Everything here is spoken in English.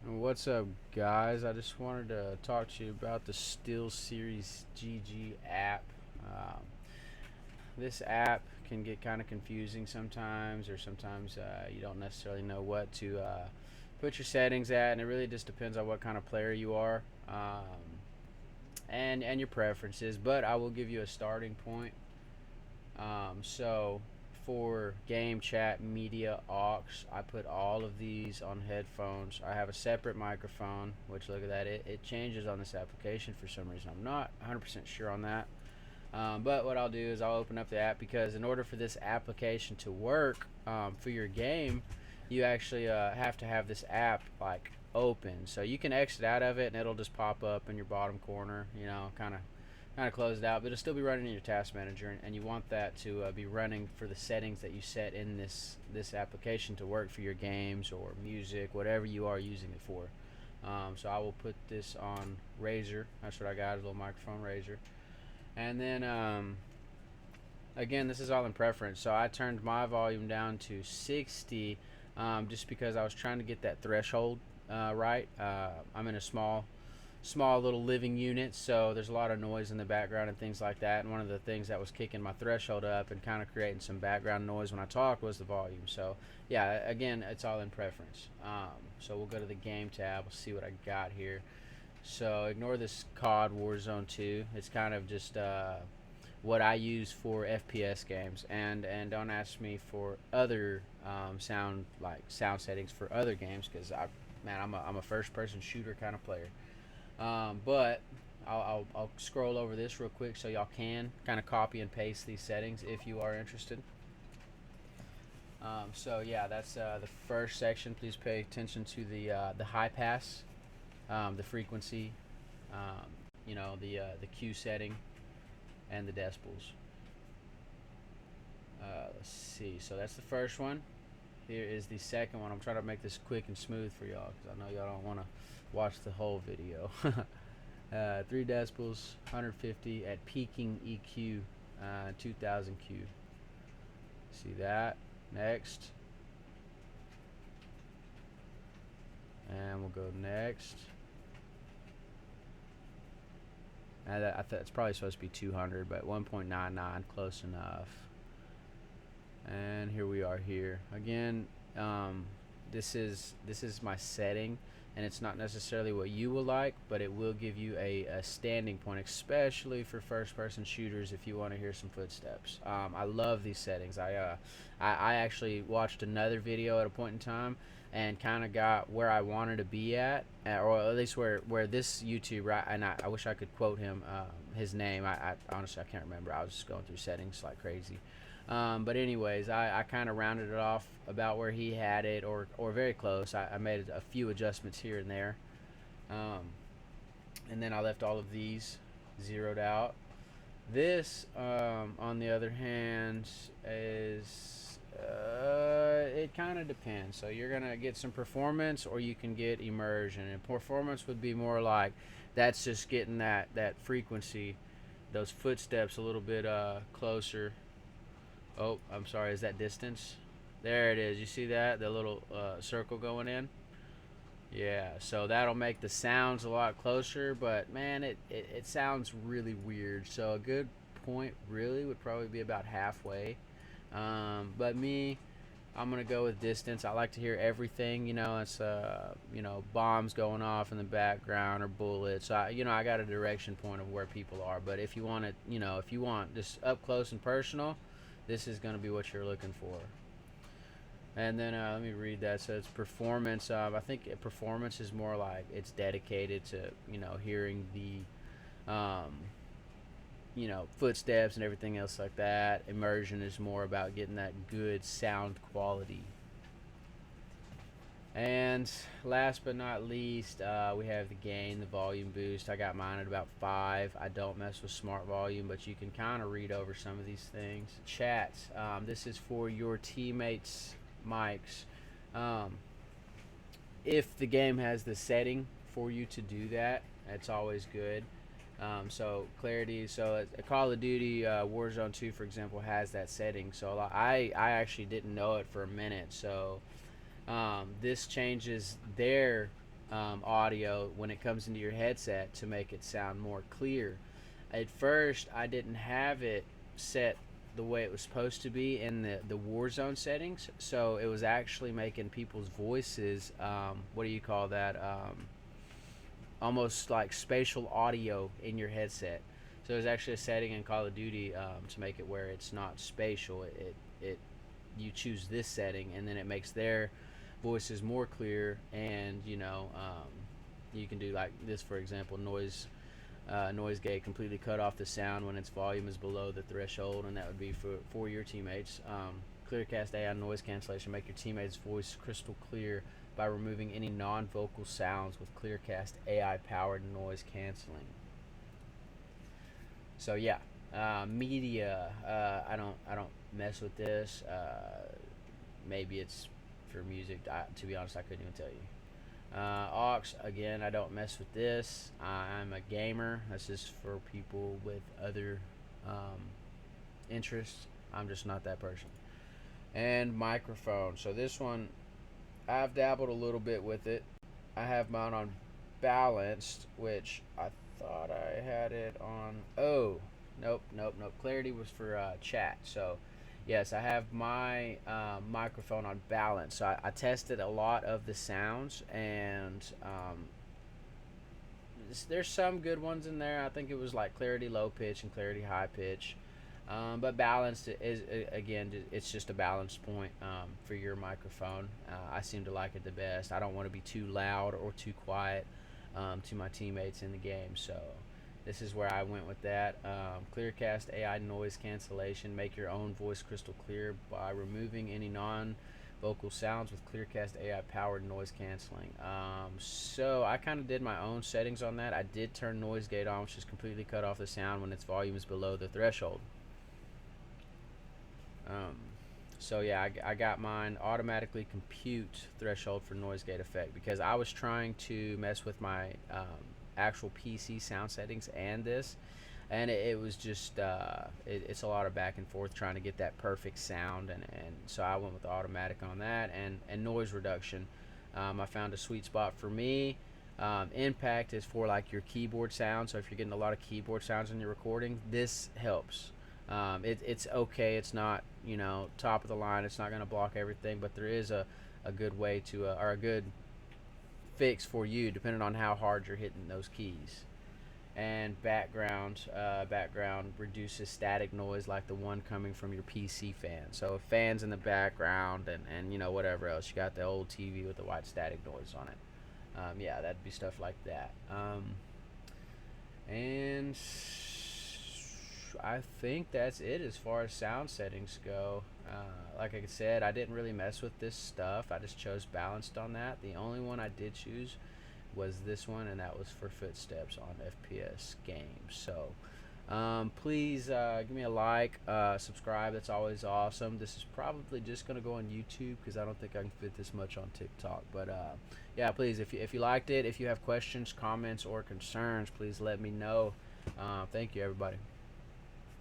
What's up, guys? I just wanted to talk to you about the SteelSeries GG app. Um, this app can get kind of confusing sometimes, or sometimes you don't necessarily know what to put your settings at, and it really just depends on what kind of player you are and your preferences. But I will give you a starting point. So for game chat media aux, I put all of these on headphones. I have a separate microphone, which look at that, it changes on this application for some reason. I'm not 100% sure on that. But what I'll do is I'll open up the app because in order for this application to work for your game, you actually have to have this app like open. So you can exit out of it and it'll just pop up in your bottom corner, kind of closed out, but it'll still be running in your task manager, and you want that to be running for the settings that you set in this application to work for your games or music, whatever you are using it for. So I will put this on Razer. That's what I got, a little microphone Razer. And then again, this is all in preference. So I turned my volume down to 60 just because I was trying to get that threshold right. I'm in a small little living unit, so there's a lot of noise in the background and things like that. And one of the things that was kicking my threshold up and kind of creating some background noise when I talk was the volume. So yeah, again, it's all in preference. So we'll go to the game tab. We'll see what I got here. So ignore this COD Warzone 2. It's kind of just what I use for FPS games, and don't ask me for other sound settings for other games because I'm a first person shooter kind of player. But I'll scroll over this real quick so y'all can kind of copy and paste these settings if you are interested. So yeah, that's the first section. Please pay attention to the high pass, the frequency, um, the Q setting, and the decibels. Let's see. So that's the first one. Here is the second one. I'm trying to make this quick and smooth for y'all because I know y'all don't want to watch the whole video. 3 decibels, 150 at peaking EQ, 2000 Q. See that? Next. And we'll go next. And I thought it's probably supposed to be 200, but 1.99, close enough. And here we are here again. This is my setting, and it's not necessarily what you will like, but it will give you a standing point, especially for first-person shooters. If you want to hear some footsteps, I love these settings. I actually watched another video at a point in time and kind of got where I wanted to be at, or at least where this YouTuber, and I wish I could quote him, his name. I honestly I can't remember. I was just going through settings like crazy. But anyways, I kind of rounded it off about where he had it, or very close. I made a few adjustments here and there, um, and then I left all of these zeroed out. This, on the other hand, is it kind of depends. So you're gonna get some performance, or you can get immersion. And performance would be more like that's just getting that frequency, those footsteps a little bit closer. Oh, I'm sorry. Is that distance? There it is. You see that? The little circle going in? Yeah, so that'll make the sounds a lot closer, but man, it sounds really weird. So a good point really would probably be about halfway. But me, I'm gonna go with distance. I like to hear everything. It's bombs going off in the background or bullets. I got a direction point of where people are. But if you want it, if you want just up close and personal, this is gonna be what you're looking for. And then let me read that. So it's performance. I think performance is more like it's dedicated to hearing the footsteps and everything else like that. Immersion is more about getting that good sound quality. And last but not least, we have the gain, the volume boost. I got mine at about 5. I don't mess with smart volume, but you can kind of read over some of these things. Chat. This is for your teammates' mics. Um, if the game has the setting for you to do that, that's always good. So clarity. So Call of Duty Warzone 2, for example, has that setting. So I actually didn't know it for a minute. So this changes their audio when it comes into your headset to make it sound more clear. At first, I didn't have it set the way it was supposed to be in the Warzone settings, so it was actually making people's voices, what do you call that? Almost like spatial audio in your headset. So there's actually a setting in Call of Duty to make it where it's not spatial. It you choose this setting, and then it makes their voices more clear. And you can do like this, for example, noise gate, completely cut off the sound when its volume is below the threshold, and that would be for your teammates. Clearcast AI noise cancellation, make your teammates' voice crystal clear by removing any non-vocal sounds with Clearcast AI powered noise canceling. So yeah, media. I don't mess with this. Maybe it's for music. To be honest, I couldn't even tell you. Aux, again, I don't mess with this. I'm a gamer. This is for people with other interests. I'm just not that person. And microphone. So this one, I've dabbled a little bit with it. I have mine on balanced, which I thought I had it on. Oh, nope, nope, nope. Clarity was for chat. So, yes, I have my microphone on balance. So I tested a lot of the sounds, and there's some good ones in there. I think it was like clarity low pitch and clarity high pitch. But balanced is, again, it's just a balance point for your microphone. I seem to like it the best. I don't want to be too loud or too quiet to my teammates in the game. So this is where I went with that. Clearcast AI noise cancellation. Make your own voice crystal clear by removing any non-vocal sounds with Clearcast AI powered noise canceling. So I kind of did my own settings on that. I did turn noise gate on, which is completely cut off the sound when its volume is below the threshold. Um, so yeah, I got mine automatically compute threshold for noise gate effect because I was trying to mess with my actual PC sound settings and this, and it was just it's a lot of back and forth trying to get that perfect sound, and so I went with the automatic on that and noise reduction. I found a sweet spot for me. Impact is for like your keyboard sound, so if you're getting a lot of keyboard sounds in your recording, this helps. It's okay. It's not top of the line. It's not going to block everything, but there is a good way to or a good fix for you depending on how hard you're hitting those keys. And background reduces static noise like the one coming from your PC fan. So if fans in the background and whatever else, you got the old TV with the white static noise on it. Yeah, that'd be stuff like that. And I think that's it as far as sound settings go. Like I said, I didn't really mess with this stuff. I just chose balanced on that. The only one I did choose was this one, and that was for footsteps on FPS games. So please give me a like, subscribe. That's always awesome. This is probably just going to go on YouTube because I don't think I can fit this much on TikTok. But yeah, please, if you liked it, if you have questions, comments, or concerns, please let me know. Thank you, everybody.